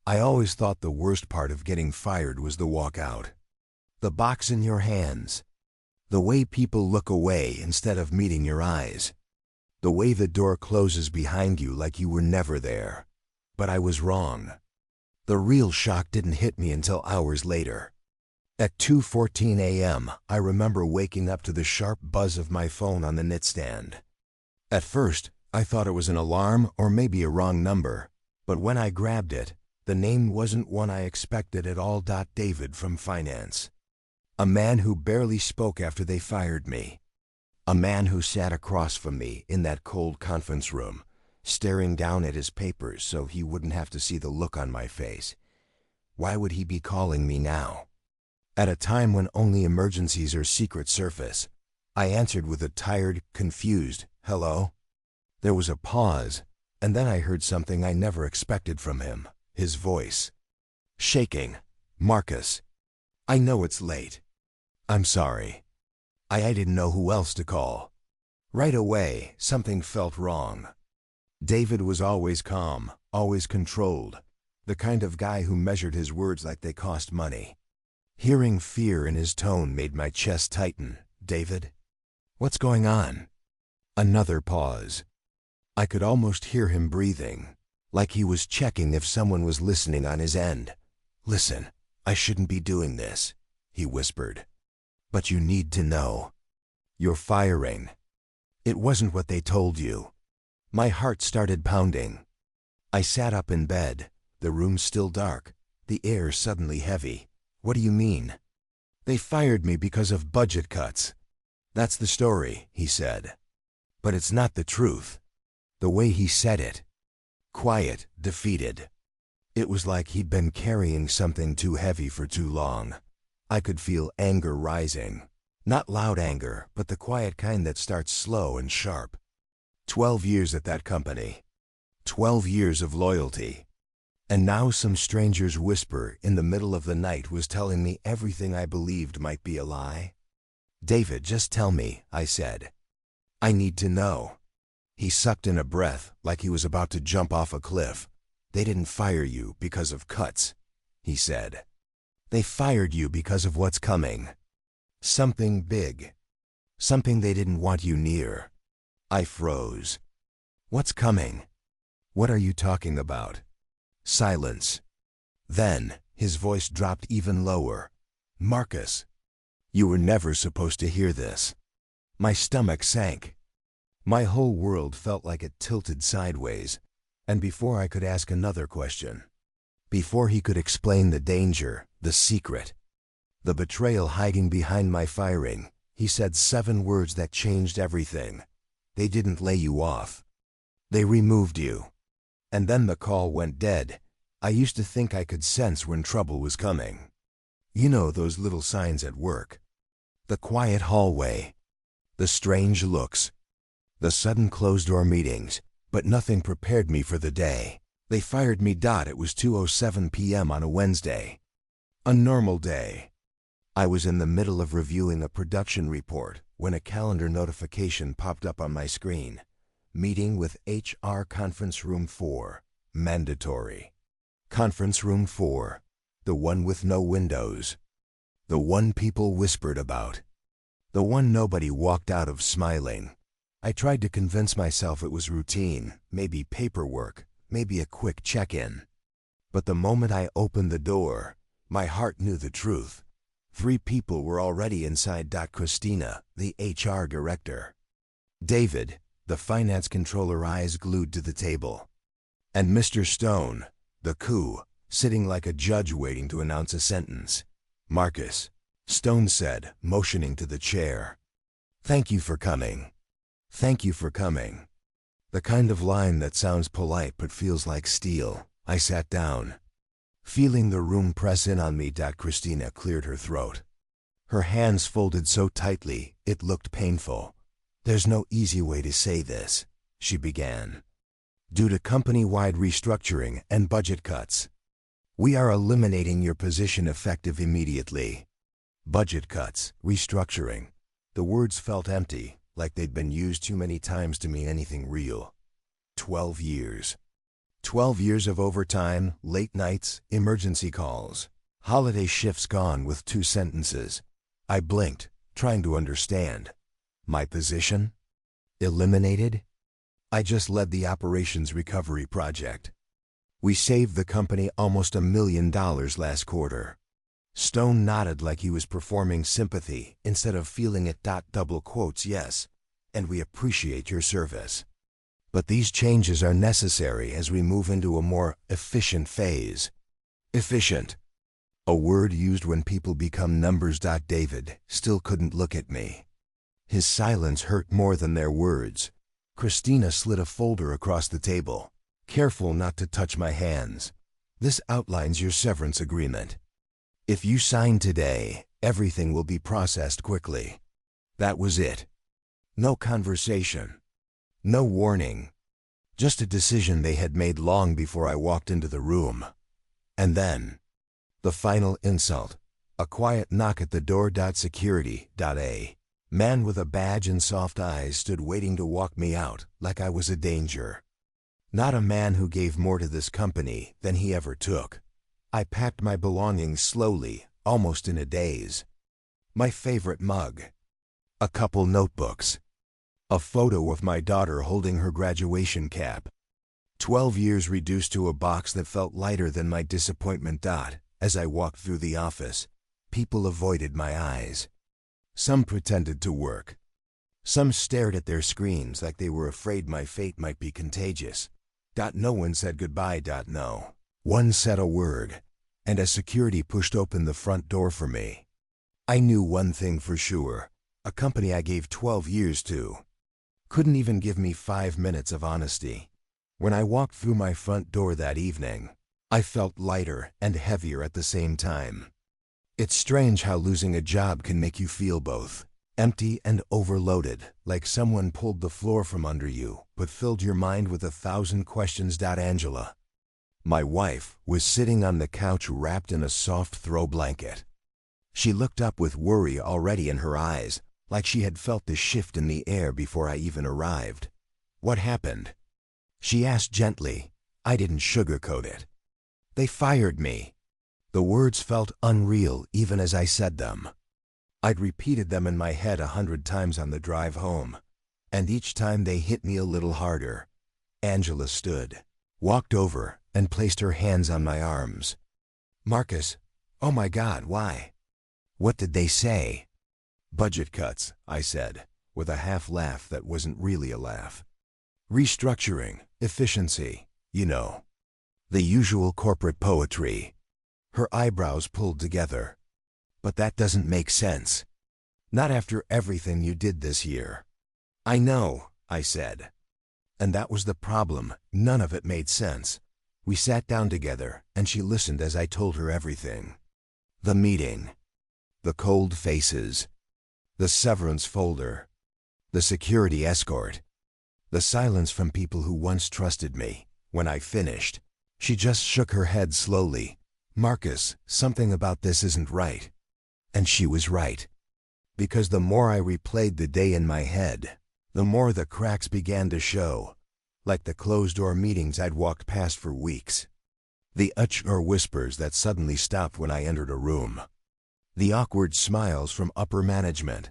I always thought the worst part of getting fired was the walkout. The box in your hands. The way people look away instead of meeting your eyes. The way the door closes behind you like you were never there. But I was wrong. The real shock didn't hit me until hours later. At 2:14 a.m., I remember waking up to the sharp buzz of my phone on the nightstand. At first, I thought it was an alarm or maybe a wrong number, but when I grabbed it, the name wasn't one I expected at all. David from finance. A man who barely spoke after they fired me. A man who sat across from me in that cold conference room, staring down at his papers so he wouldn't have to see the look on my face. Why would he be calling me now? At a time when only emergencies or secrets surface, I answered with a tired, confused, "Hello?" There was a pause, and then I heard something I never expected from him, his voice. Shaking. "Marcus, I know it's late. I'm sorry. I didn't know who else to call." Right away, something felt wrong. David was always calm, always controlled, the kind of guy who measured his words like they cost money. Hearing fear in his tone made my chest tighten. "David? What's going on?" Another pause. I could almost hear him breathing, like he was checking if someone was listening on his end. "Listen, I shouldn't be doing this," he whispered. "But you need to know. You're firing. It wasn't what they told you." My heart started pounding. I sat up in bed, the room still dark, the air suddenly heavy. "What do you mean?" "They fired me because of budget cuts." "That's the story," he said. "But it's not the truth." The way he said it. Quiet, defeated. It was like he'd been carrying something too heavy for too long. I could feel anger rising. Not loud anger, but the quiet kind that starts slow and sharp. 12 years at that company. 12 years of loyalty. And now some stranger's whisper in the middle of the night was telling me everything I believed might be a lie. "David, just tell me," I said. "I need to know." He sucked in a breath like he was about to jump off a cliff. "They didn't fire you because of cuts," he said. "They fired you because of what's coming. Something big. Something they didn't want you near." I froze. "What's coming? What are you talking about?" Silence. Then, his voice dropped even lower. "Marcus, you were never supposed to hear this." My stomach sank. My whole world felt like it tilted sideways, and before I could ask another question, before he could explain the danger, the secret, the betrayal hiding behind my firing, he said 7 words that changed everything. "They didn't lay you off. They removed you." And then the call went dead. I used to think I could sense when trouble was coming. You know those little signs at work. The quiet hallway. The strange looks. The sudden closed-door meetings, but nothing prepared me for the day. They fired me. It was 2:07 p.m. on a Wednesday. A normal day. I was in the middle of reviewing a production report when a calendar notification popped up on my screen. Meeting with HR Conference Room 4. Mandatory. Conference Room 4. The one with no windows. The one people whispered about. The one nobody walked out of smiling. I tried to convince myself it was routine, maybe paperwork, maybe a quick check-in. But the moment I opened the door, my heart knew the truth. 3 people were already inside. Christina, the HR director. David, the finance controller, eyes glued to the table. And Mr. Stone, the coup, sitting like a judge waiting to announce a sentence. "Marcus," Stone said, motioning to the chair. "Thank you for coming. Thank you for coming." The kind of line that sounds polite but feels like steel. I sat down. Feeling the room press in on me. Christina cleared her throat. Her hands folded so tightly, it looked painful. "There's no easy way to say this," she began. "Due to company-wide restructuring and budget cuts, we are eliminating your position effective immediately." Budget cuts, restructuring. The words felt empty, like they'd been used too many times to mean anything real. 12 years. 12 years of overtime, late nights, emergency calls. Holiday shifts gone with 2 sentences. I blinked, trying to understand. My position? Eliminated? I just led the operations recovery project. We saved the company almost $1 million last quarter. Stone nodded like he was performing sympathy instead of feeling it. Double quotes, yes, and we appreciate your service. But these changes are necessary as we move into a more efficient phase. Efficient. A word used when people become numbers. David still couldn't look at me. His silence hurt more than their words. Christina slid a folder across the table. Careful not to touch my hands. This outlines your severance agreement. If you sign today, everything will be processed quickly. That was it. No conversation. No warning. Just a decision they had made long before I walked into the room. And then, the final insult. A quiet knock at the door. Security. A man with a badge and soft eyes stood waiting to walk me out like I was a danger. Not a man who gave more to this company than he ever took. I packed my belongings slowly, almost in a daze. My favorite mug. A couple notebooks. A photo of my daughter holding her graduation cap. 12 years reduced to a box that felt lighter than my disappointment. As I walked through the office, people avoided my eyes. Some pretended to work. Some stared at their screens like they were afraid my fate might be contagious. No one said goodbye. No one said a word, and as security pushed open the front door for me, I knew one thing for sure. A company I gave 12 years to couldn't even give me 5 minutes of honesty. When I walked through my front door that evening, I felt lighter and heavier at the same time. It's strange how losing a job can make you feel both empty and overloaded, like someone pulled the floor from under you, but filled your mind with 1,000 questions. Angela, my wife, was sitting on the couch wrapped in a soft throw blanket. She looked up with worry already in her eyes, like she had felt the shift in the air before I even arrived. What happened? She asked gently. I didn't sugarcoat it. They fired me. The words felt unreal even as I said them. I'd repeated them in my head 100 times on the drive home, and each time they hit me a little harder. Angela stood, walked over, and placed her hands on my arms. Marcus, oh my God, why? What did they say? Budget cuts, I said, with a half laugh that wasn't really a laugh. Restructuring, efficiency, you know. The usual corporate poetry. Her eyebrows pulled together. But that doesn't make sense. Not after everything you did this year. I know, I said. And that was the problem. None of it made sense. We sat down together, and she listened as I told her everything. The meeting. The cold faces. The severance folder. The security escort. The silence from people who once trusted me. When I finished, she just shook her head slowly. Marcus, something about this isn't right. And she was right. Because the more I replayed the day in my head, the more the cracks began to show, like the closed-door meetings I'd walked past for weeks. The or whispers that suddenly stopped when I entered a room. The awkward smiles from upper management.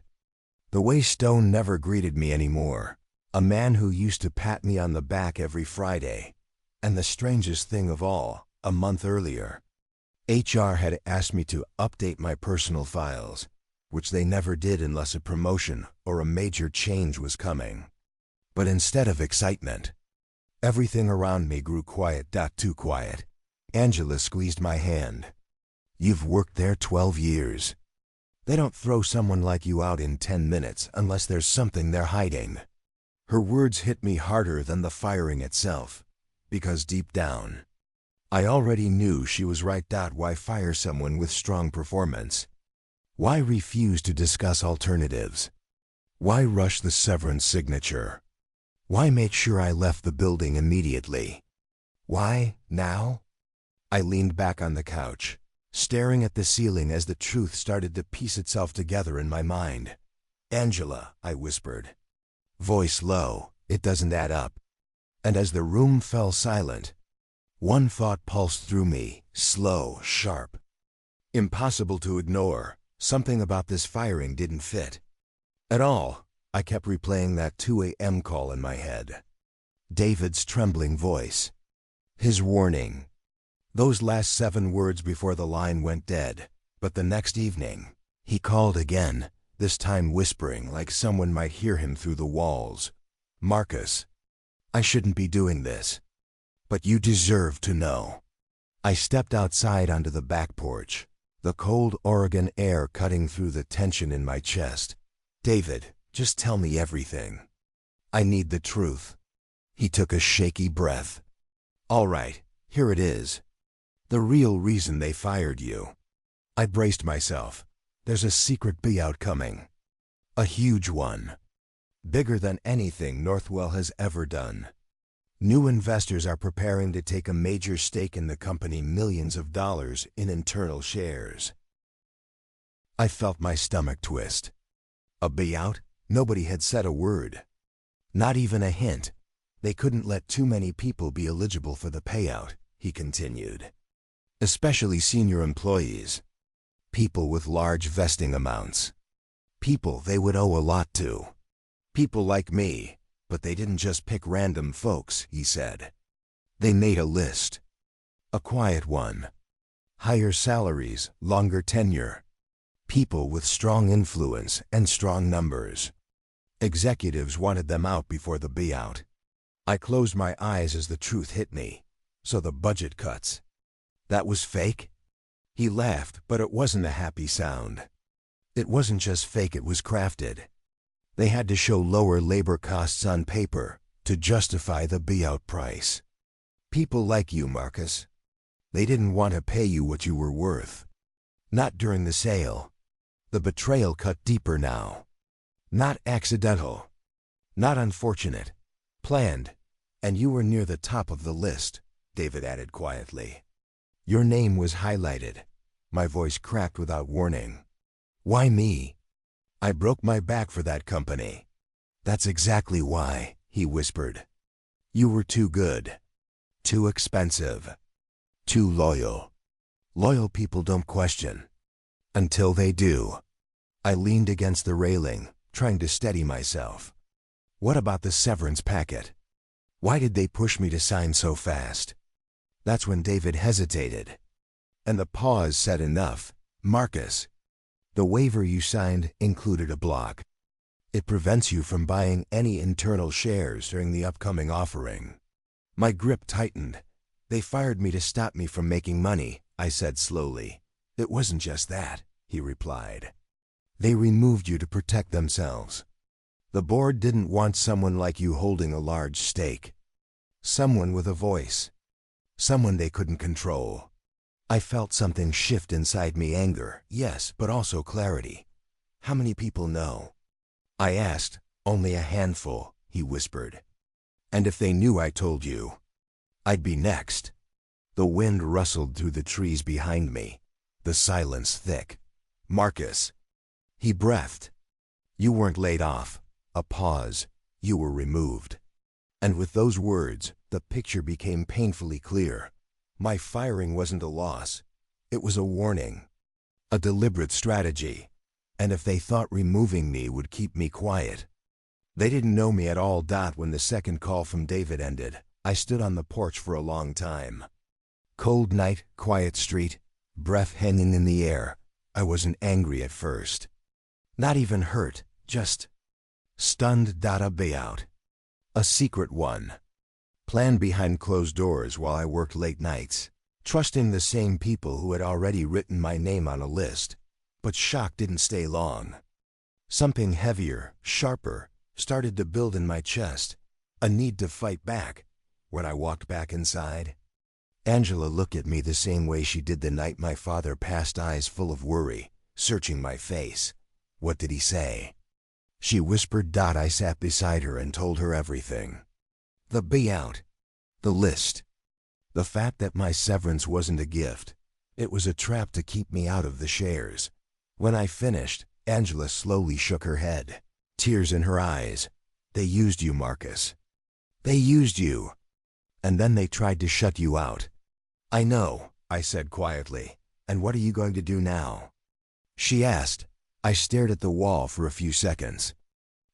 The way Stone never greeted me anymore. A man who used to pat me on the back every Friday. And the strangest thing of all, a month earlier, HR had asked me to update my personal files, which they never did unless a promotion or a major change was coming. But instead of excitement, everything around me grew quiet. Too quiet. Angela squeezed my hand. You've worked there 12 years. They don't throw someone like you out in 10 minutes unless there's something they're hiding. Her words hit me harder than the firing itself, because deep down, I already knew she was right. Why fire someone with strong performance? Why refuse to discuss alternatives? Why rush the severance signature? Why make sure I left the building immediately? Why, now? I leaned back on the couch, staring at the ceiling as the truth started to piece itself together in my mind. Angela, I whispered. Voice low, it doesn't add up. And as the room fell silent, One thought pulsed through me, slow, sharp. Impossible to ignore. Something about this firing didn't fit at all. I kept replaying that 2 a.m. call in my head. David's trembling voice. His warning. Those last 7 words before the line went dead. But the next evening, he called again, this time whispering like someone might hear him through the walls. "Marcus, I shouldn't be doing this. But you deserve to know." I stepped outside onto the back porch, the cold Oregon air cutting through the tension in my chest. "David, just tell me everything. I need the truth." He took a shaky breath. "All right, here it is. The real reason they fired you." I braced myself. "There's a secret buyout coming. A huge one. Bigger than anything Northwell has ever done. New investors are preparing to take a major stake in the company, millions of dollars in internal shares." I felt my stomach twist. A buyout? Nobody had said a word. Not even a hint. They couldn't let too many people be eligible for the payout, he continued. Especially senior employees. People with large vesting amounts. People they would owe a lot to. People like me. But they didn't just pick random folks, he said. They made a list. A quiet one. Higher salaries, longer tenure. People with strong influence and strong numbers. Executives wanted them out before the buyout. I closed my eyes as the truth hit me. So the budget cuts. That was fake? He laughed, but it wasn't a happy sound. It wasn't just fake, it was crafted. They had to show lower labor costs on paper to justify the buyout price. People like you, Marcus. They didn't want to pay you what you were worth. Not during the sale. The betrayal cut deeper now. Not accidental. Not unfortunate. Planned. And you were near the top of the list, David added quietly. Your name was highlighted. My voice cracked without warning. Why me? I broke my back for that company. That's exactly why, he whispered. You were too good. Too expensive. Too loyal. Loyal people don't question. Until they do. I leaned against the railing, trying to steady myself. What about the severance packet? Why did they push me to sign so fast? That's when David hesitated. And the pause said enough. Marcus. The waiver you signed included a block. It prevents you from buying any internal shares during the upcoming offering. My grip tightened. They fired me to stop me from making money, I said slowly. It wasn't just that, he replied. They removed you to protect themselves. The board didn't want someone like you holding a large stake. Someone with a voice. Someone they couldn't control. I felt something shift inside me, anger, yes, but also clarity. How many people know? I asked. Only a handful, he whispered. And if they knew I told you, I'd be next. The wind rustled through the trees behind me, the silence thick. Marcus. He breathed. You weren't laid off. A pause. You were removed. And with those words, the picture became painfully clear. My firing wasn't a loss. It was a warning. A deliberate strategy. And if they thought removing me would keep me quiet. They didn't know me at all. When the second call from David ended, I stood on the porch for a long time. Cold night, quiet street, breath hanging in the air. I wasn't angry at first. Not even hurt, just stunned. A buyout. A secret one. Planned behind closed doors while I worked late nights, trusting the same people who had already written my name on a list. But shock didn't stay long. Something heavier, sharper, started to build in my chest, a need to fight back. When I walked back inside, Angela looked at me the same way she did the night my father passed, eyes full of worry, searching my face. What did he say? She whispered. I sat beside her and told her everything. The buyout. The list. The fact that my severance wasn't a gift. It was a trap to keep me out of the shares. When I finished, Angela slowly shook her head, tears in her eyes. They used you, Marcus. They used you. And then they tried to shut you out. I know, I said quietly. And what are you going to do now? She asked. I stared at the wall for a few seconds.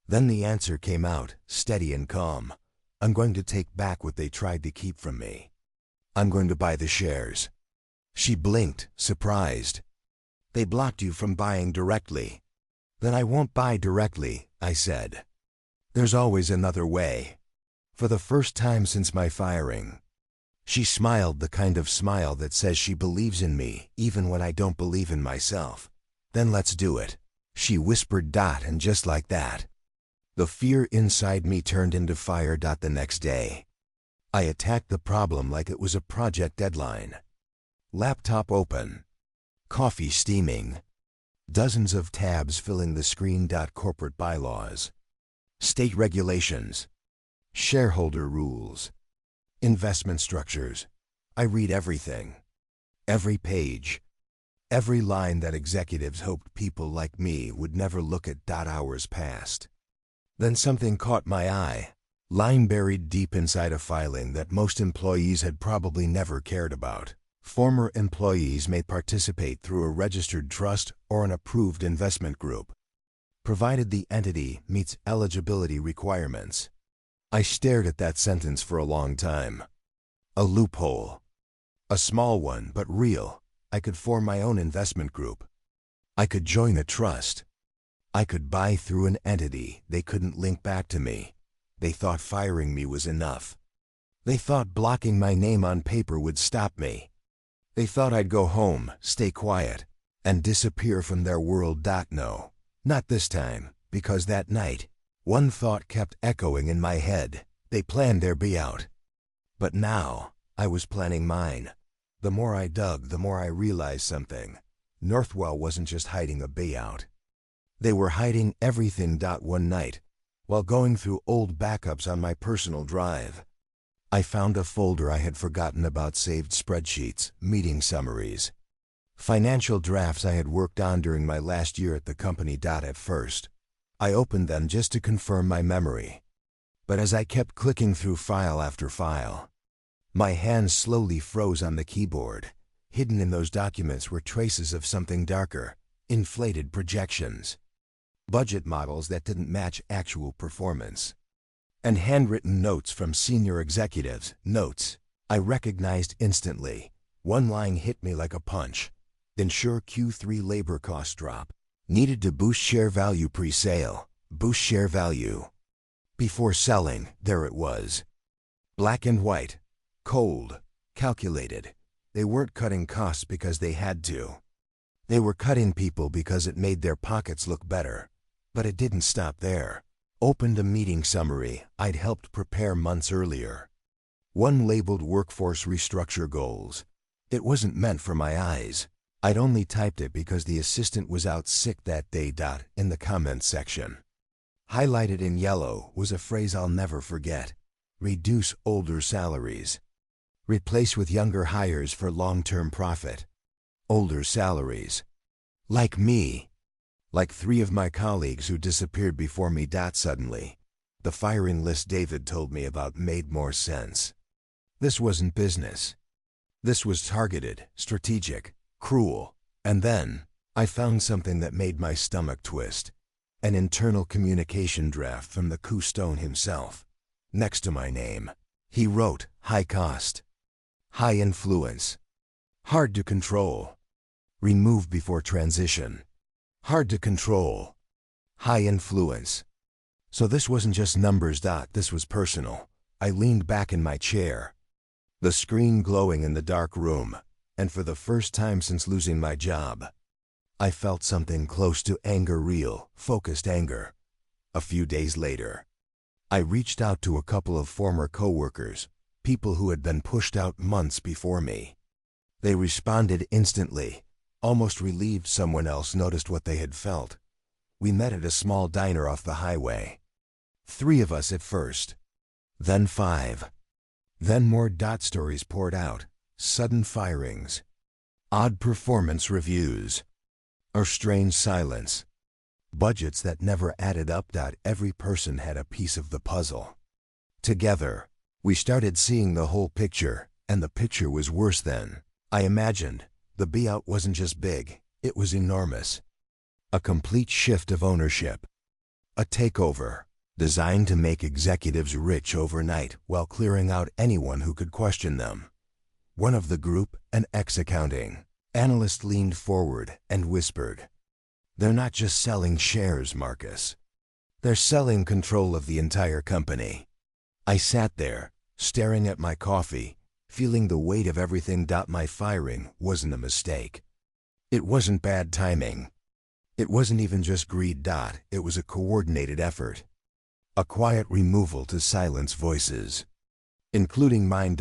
Then the answer came out, steady and calm. I'm going to take back what they tried to keep from me. I'm going to buy the shares. She blinked, surprised. They blocked you from buying directly. Then I won't buy directly, I said. There's always another way. For the first time since my firing. She smiled, the kind of smile that says she believes in me, even when I don't believe in myself. Then let's do it, she whispered. And just like that, the fear inside me turned into fire. The next day, I attacked the problem like it was a project deadline. Laptop open. Coffee steaming. Dozens of tabs filling the screen. Corporate bylaws. State regulations. Shareholder rules. Investment structures. I read everything. Every page. Every line that executives hoped people like me would never look at. Hours passed. Then something caught my eye. Line buried deep inside a filing that most employees had probably never cared about. Former employees may participate through a registered trust or an approved investment group, provided the entity meets eligibility requirements. I stared at that sentence for a long time. A loophole. A small one, but real. I could form my own investment group. I could join a trust. I could buy through an entity they couldn't link back to me. They thought firing me was enough. They thought blocking my name on paper would stop me. They thought I'd go home, stay quiet, and disappear from their world. No, not this time, because that night, one thought kept echoing in my head. They planned their buyout. But now, I was planning mine. The more I dug, the more I realized something. Northwell wasn't just hiding a buyout. They were hiding everything. One night, while going through old backups on my personal drive, I found a folder I had forgotten about: saved spreadsheets, meeting summaries, financial drafts I had worked on during my last year at the company. At first, I opened them just to confirm my memory. But as I kept clicking through file after file, my hands slowly froze on the keyboard. Hidden in those documents were traces of something darker: inflated projections, budget models that didn't match actual performance, and handwritten notes from senior executives. Notes I recognized instantly. One line hit me like a punch. Ensure Q3 labor cost drop. Needed to boost share value pre-sale. Boost share value before selling. There it was. Black and white. Cold. Calculated. They weren't cutting costs because they had to. They were cutting people because it made their pockets look better. But it didn't stop there. Opened a meeting summary I'd helped prepare months earlier. One labeled workforce restructure goals. It wasn't meant for my eyes. I'd only typed it because the assistant was out sick that day. In the comments section, highlighted in yellow, was a phrase I'll never forget. Reduce older salaries. Replace with younger hires for long-term profit. Older salaries. Like me. Like 3 of my colleagues who disappeared before me. Suddenly, the firing list David told me about made more sense. This wasn't business. This was targeted, strategic, cruel. And then, I found something that made my stomach twist. An internal communication draft from the Cousteau himself. Next to my name, he wrote, high cost, high influence, hard to control, remove before transition. Hard to control, high influence. So this wasn't just numbers. This was personal. I leaned back in my chair, the screen glowing in the dark room, and for the first time since losing my job, I felt something close to anger, real, focused anger. A few days later, I reached out to a couple of former coworkers, people who had been pushed out months before me. They responded instantly, almost relieved someone else noticed what they had felt. We met at a small diner off the highway. 3 of us at first, then 5. Then more. Stories poured out, sudden firings, odd performance reviews, a strange silence, budgets that never added up. Every person had a piece of the puzzle. Together, We started seeing the whole picture, and the picture was worse than I imagined. The buyout wasn't just big, it was enormous. A complete shift of ownership. A takeover, designed to make executives rich overnight while clearing out anyone who could question them. One of the group, an ex-accounting analyst, leaned forward and whispered, "They're not just selling shares, Marcus. They're selling control of the entire company." I sat there, staring at my coffee, feeling the weight of everything. My firing wasn't a mistake. It wasn't bad timing. It wasn't even just greed. It was a coordinated effort. A quiet removal to silence voices, including mine.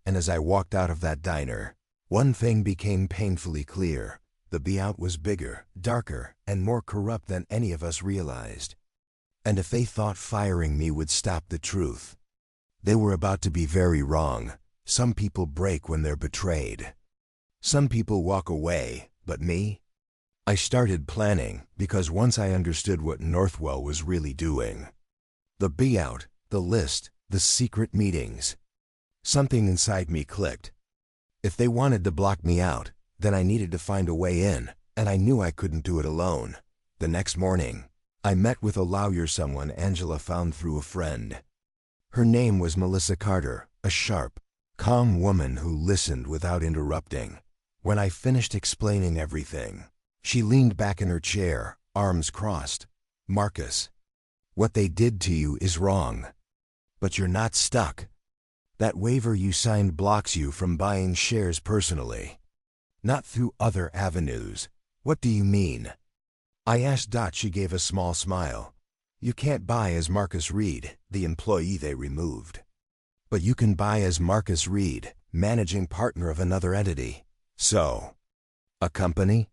And as I walked out of that diner, one thing became painfully clear. The buyout was bigger, darker, and more corrupt than any of us realized. And if they thought firing me would stop the truth, they were about to be very wrong. Some people break when they're betrayed. Some people walk away, but me? I started planning, because once I understood what Northwell was really doing, the buyout, the list, the secret meetings, something inside me clicked. If they wanted to block me out, then I needed to find a way in, and I knew I couldn't do it alone. The next morning, I met with a lawyer, someone Angela found through a friend. Her name was Melissa Carter, a sharp, calm woman who listened without interrupting. When I finished explaining everything, she leaned back in her chair, arms crossed. "Marcus, what they did to you is wrong. But you're not stuck. That waiver you signed blocks you from buying shares personally, not through other avenues." "What do you mean?" I asked. She gave a small smile. "You can't buy as Marcus Reed, the employee they removed. But you can buy as Marcus Reed, managing partner of another entity." "So, a company?"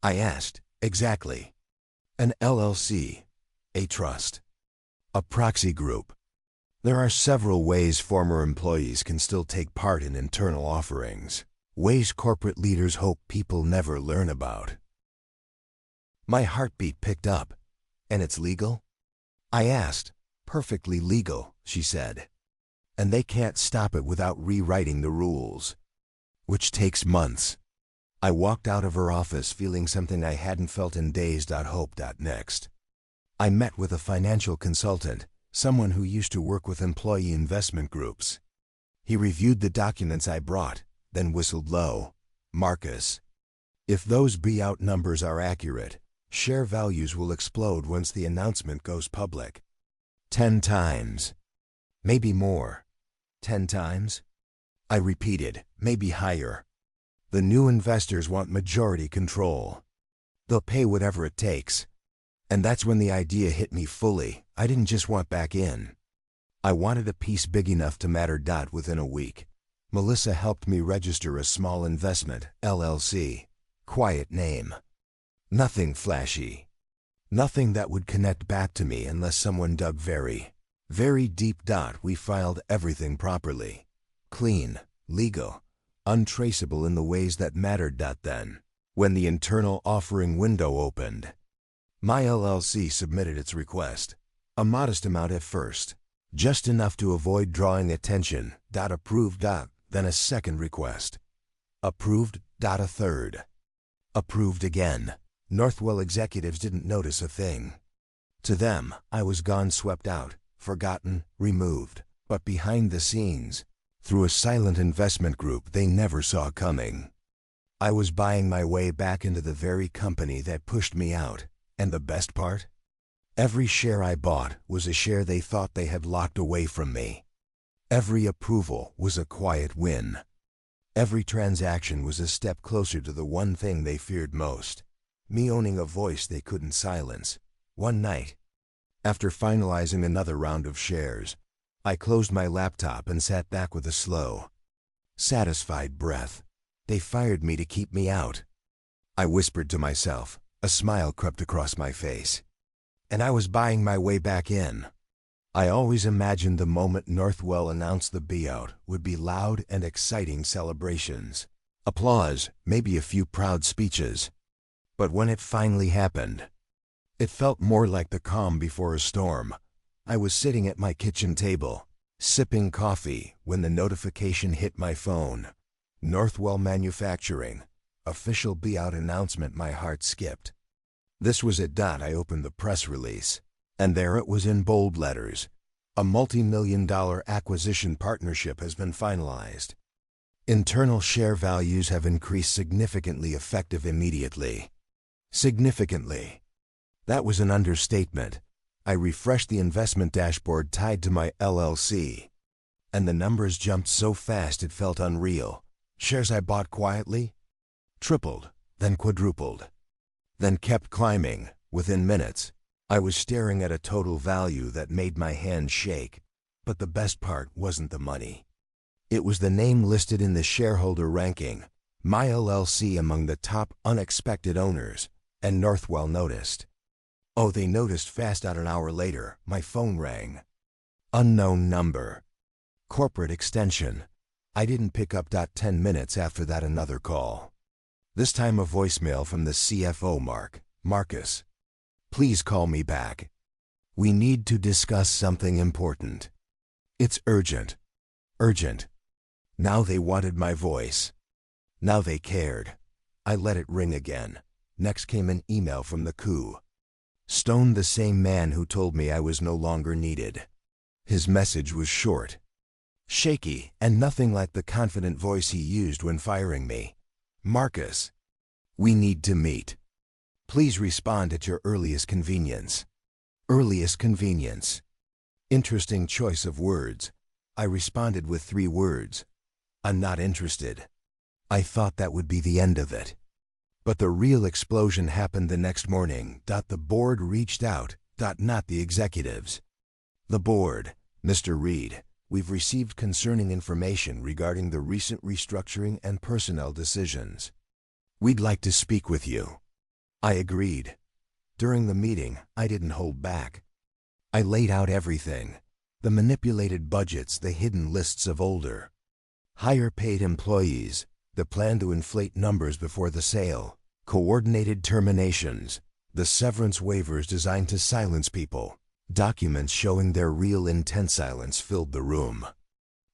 I asked. "Exactly. An LLC, a trust, a proxy group. There are several ways former employees can still take part in internal offerings, ways corporate leaders hope people never learn about." My heartbeat picked up. "And it's legal?" I asked. "Perfectly legal," she said. "And they can't stop it without rewriting the rules, which takes months." I walked out of her office feeling something I hadn't felt in days. Hope. Next, I met with a financial consultant, someone who used to work with employee investment groups. He reviewed the documents I brought, then whistled low. "Marcus, if those buyout numbers are accurate, share values will explode once the announcement goes public. 10 times. Maybe more." 10 times? I repeated. "Maybe higher. The new investors want majority control. They'll pay whatever it takes." And that's when the idea hit me fully. I didn't just want back in. I wanted a piece big enough to matter. Within a week, Melissa helped me register a small investment LLC. Quiet name. Nothing flashy. Nothing that would connect back to me unless someone dug very, very deep. We filed everything properly. Clean, legal, untraceable in the ways that mattered. Then, when the internal offering window opened, my LLC submitted its request. A modest amount at first, just enough to avoid drawing attention. Approved. Then a second request. Approved. A third. Approved again. Northwell executives didn't notice a thing. To them, I was gone, swept out, forgotten, removed. But behind the scenes, through a silent investment group they never saw coming, I was buying my way back into the very company that pushed me out. And the best part? Every share I bought was a share they thought they had locked away from me. Every approval was a quiet win. Every transaction was a step closer to the one thing they feared most, me owning a voice they couldn't silence. One night, after finalizing another round of shares, I closed my laptop and sat back with a slow, satisfied breath. They fired me to keep me out. I whispered to myself. A smile crept across my face. And I was buying my way back in. I always imagined the moment Northwell announced the buyout would be loud and exciting celebrations. Applause, maybe a few proud speeches. But when it finally happened, it felt more like the calm before a storm. I was sitting at my kitchen table, sipping coffee when the notification hit my phone. Northwell Manufacturing. Official buyout announcement. My heart skipped. This was it. I opened the press release, and there it was in bold letters. A multi-million-dollar acquisition partnership has been finalized. Internal share values have increased significantly, effective immediately. Significantly. That was an understatement. I refreshed the investment dashboard tied to my LLC, and the numbers jumped so fast it felt unreal. Shares I bought quietly tripled, then quadrupled, then kept climbing. Within minutes, I was staring at a total value that made my hands shake. But the best part wasn't the money. It was the name listed in the shareholder ranking, my LLC among the top unexpected owners, and Northwell noticed. Oh, they noticed fast. An hour later, my phone rang. Unknown number. Corporate extension. I didn't pick up. 10 minutes after that, another call. This time a voicemail from the CFO, Marcus. Please call me back. We need to discuss something important. It's urgent. Urgent. Now they wanted my voice. Now they cared. I let it ring again. Next came an email from the coup. Stone, the same man who told me I was no longer needed. His message was short, shaky, and nothing like the confident voice he used when firing me. Marcus, we need to meet. Please respond at your earliest convenience. Earliest convenience. Interesting choice of words. I responded with 3 words. I'm not interested. I thought that would be the end of it. But the real explosion happened the next morning. The board reached out. Not the executives. The board. Mr. Reed, we've received concerning information regarding the recent restructuring and personnel decisions. We'd like to speak with you. I agreed. During the meeting, I didn't hold back. I laid out everything. The manipulated budgets, the hidden lists of older, higher-paid employees, the plan to inflate numbers before the sale, coordinated terminations, the severance waivers designed to silence people, documents showing their real intent. Silence filled the room.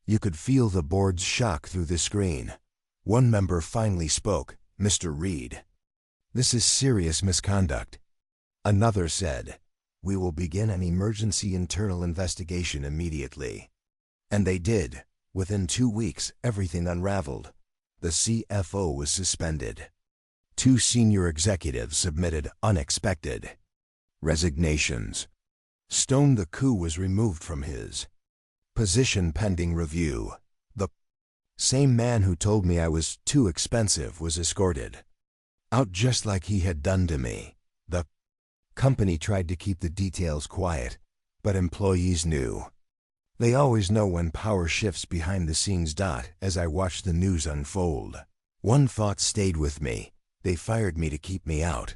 You could feel the board's shock through the screen. One member finally spoke, Mr. Reed. This is serious misconduct. Another said, we will begin an emergency internal investigation immediately. And they did. Within 2 weeks, everything unraveled. The CFO was suspended. 2 senior executives submitted unexpected resignations. Stone, the coup, was removed from his position pending review. The same man who told me I was too expensive was escorted out, just like he had done to me. The company tried to keep the details quiet, but employees knew. They always know when power shifts behind the scenes. As I watched the news unfold, one thought stayed with me. They fired me to keep me out.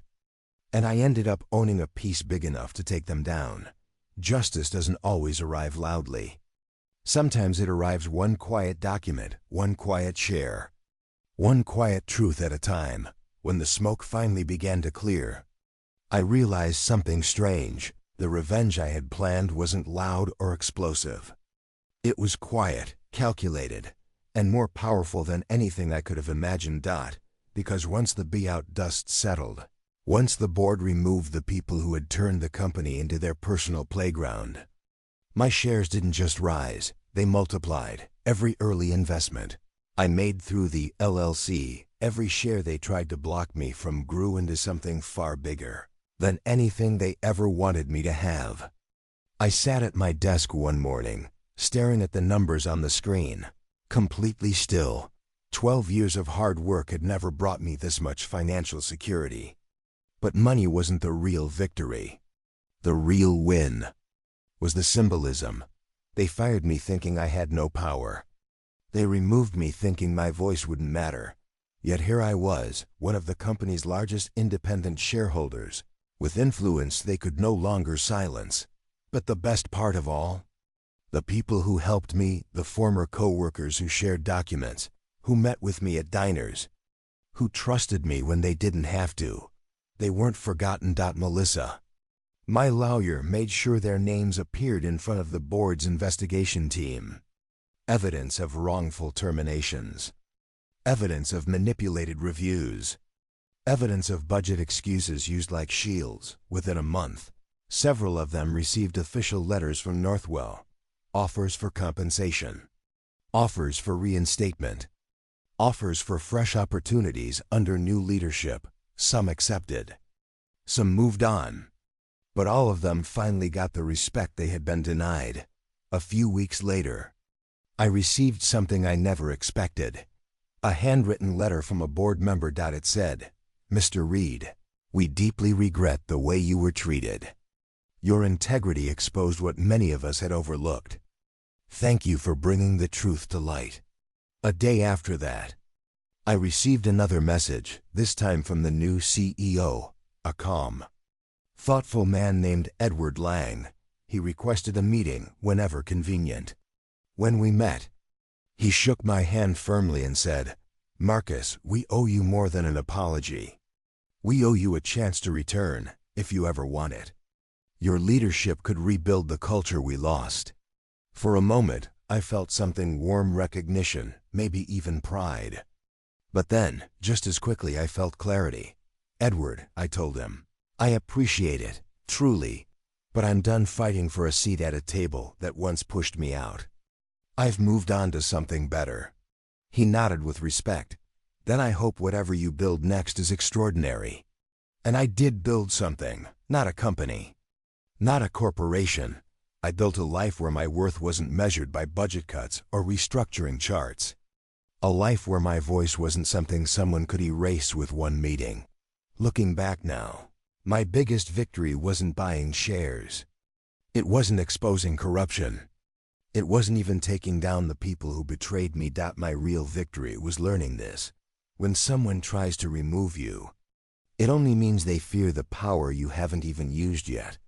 And I ended up owning a piece big enough to take them down. Justice doesn't always arrive loudly. Sometimes it arrives one quiet document, one quiet share, one quiet truth at a time. When the smoke finally began to clear, I realized something strange. The revenge I had planned wasn't loud or explosive. It was quiet, calculated, and more powerful than anything I could have imagined. Because once the buyout dust settled, once the board removed the people who had turned the company into their personal playground, my shares didn't just rise, they multiplied. Every early investment I made through the LLC, every share they tried to block me from, grew into something far bigger than anything they ever wanted me to have. I sat at my desk one morning, staring at the numbers on the screen, completely still. 12 years of hard work had never brought me this much financial security. But money wasn't the real victory. The real win was the symbolism. They fired me thinking I had no power. They removed me thinking my voice wouldn't matter. Yet here I was, one of the company's largest independent shareholders, with influence they could no longer silence. But the best part of all? The people who helped me, the former co-workers who shared documents, who met with me at diners, who trusted me when they didn't have to. They weren't forgotten. Melissa, My lawyer made sure their names appeared in front of the board's investigation team. Evidence of wrongful terminations. Evidence of manipulated reviews. Evidence of budget excuses used like shields. Within a month, several of them received official letters from Northwell. Offers for compensation. Offers for reinstatement. Offers for fresh opportunities under new leadership. Some accepted. Some moved on. But all of them finally got the respect they had been denied. A few weeks later, I received something I never expected. A handwritten letter from a board member. It said, "Mr. Reed, we deeply regret the way you were treated. Your integrity exposed what many of us had overlooked. Thank you for bringing the truth to light." A day after that, I received another message, this time from the new CEO, a calm, thoughtful man named Edward Lang. He requested a meeting whenever convenient. When we met, he shook my hand firmly and said, "Marcus, we owe you more than an apology. We owe you a chance to return, if you ever want it. Your leadership could rebuild the culture we lost." For a moment, I felt something warm, recognition, maybe even pride. But then, just as quickly, I felt clarity. "Edward," I told him, "I appreciate it, truly, but I'm done fighting for a seat at a table that once pushed me out. I've moved on to something better." He nodded with respect. "Then I hope whatever you build next is extraordinary." And I did build something, not a company, not a corporation. I built a life where my worth wasn't measured by budget cuts or restructuring charts. A life where my voice wasn't something someone could erase with one meeting. Looking back now, my biggest victory wasn't buying shares. It wasn't exposing corruption. It wasn't even taking down the people who betrayed me. My real victory was learning this. When someone tries to remove you, it only means they fear the power you haven't even used yet.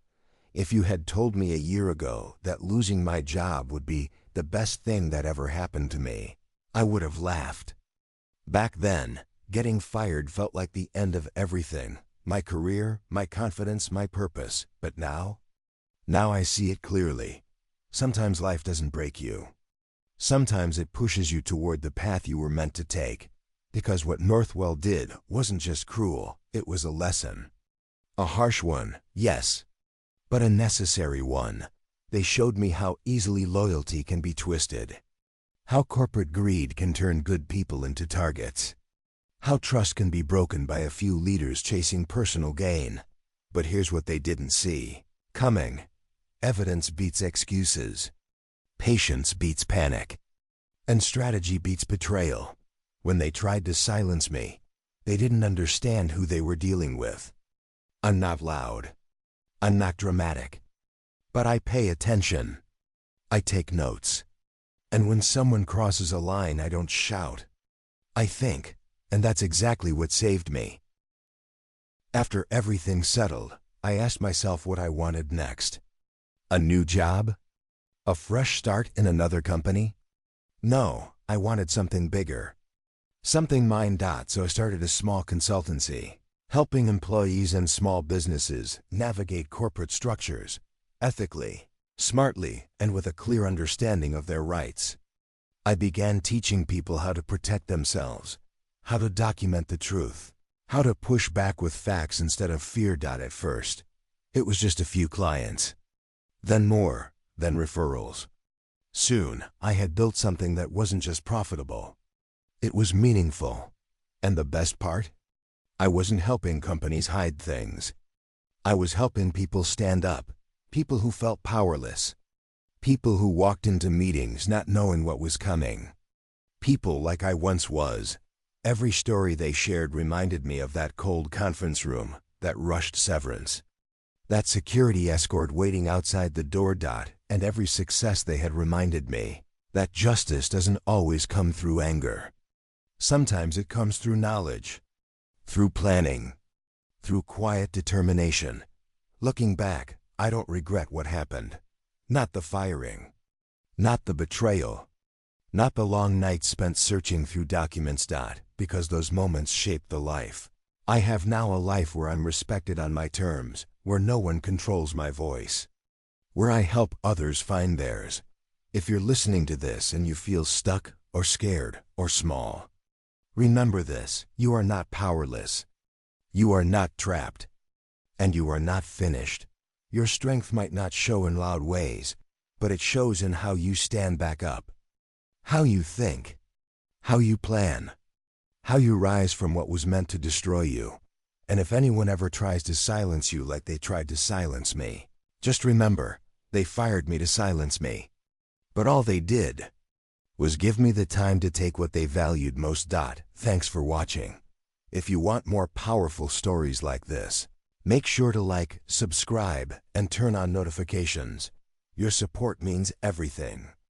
If you had told me a year ago that losing my job would be the best thing that ever happened to me, I would have laughed. Back then, getting fired felt like the end of everything. My career, my confidence, my purpose. But now I see it clearly. Sometimes life doesn't break you. Sometimes it pushes you toward the path you were meant to take. Because what Northwell did wasn't just cruel, it was a lesson. A harsh one, yes, but a necessary one. They showed me how easily loyalty can be twisted. How corporate greed can turn good people into targets. How trust can be broken by a few leaders chasing personal gain. But here's what they didn't see coming. Evidence beats excuses. Patience beats panic. And strategy beats betrayal. When they tried to silence me, they didn't understand who they were dealing with. I'm not loud. I'm not dramatic. But I pay attention. I take notes. And when someone crosses a line, I don't shout. I think, and that's exactly what saved me. After everything settled, I asked myself what I wanted next. A new job? A fresh start in another company? No, I wanted something bigger. Something mine. So I started a small consultancy, helping employees and small businesses navigate corporate structures, ethically, smartly, and with a clear understanding of their rights. I began teaching people how to protect themselves, how to document the truth, how to push back with facts instead of fear. At first, it was just a few clients. Then more, then referrals. Soon, I had built something that wasn't just profitable. It was meaningful. And the best part? I wasn't helping companies hide things. I was helping people stand up, people who felt powerless, people who walked into meetings not knowing what was coming, people like I once was. Every story they shared reminded me of that cold conference room, that rushed severance, that security escort waiting outside the door. And every success they had reminded me that justice doesn't always come through anger. Sometimes it comes through knowledge, through planning, through quiet determination. Looking back, I don't regret what happened. Not the firing, not the betrayal, not the long nights spent searching through documents. Because those moments shaped the life I have now a life where I'm respected on my terms, where no one controls my voice, where I help others find theirs. If you're listening to this and you feel stuck or scared or small, remember this: you are not powerless. You are not trapped. And you are not finished. Your strength might not show in loud ways, but it shows in how you stand back up, how you think, how you plan, how you rise from what was meant to destroy you. And if anyone ever tries to silence you like they tried to silence me, just remember, they fired me to silence me. But all they did was give me the time to take what they valued most. Thanks for watching. If you want more powerful stories like this, make sure to like, subscribe, and turn on notifications. Your support means everything.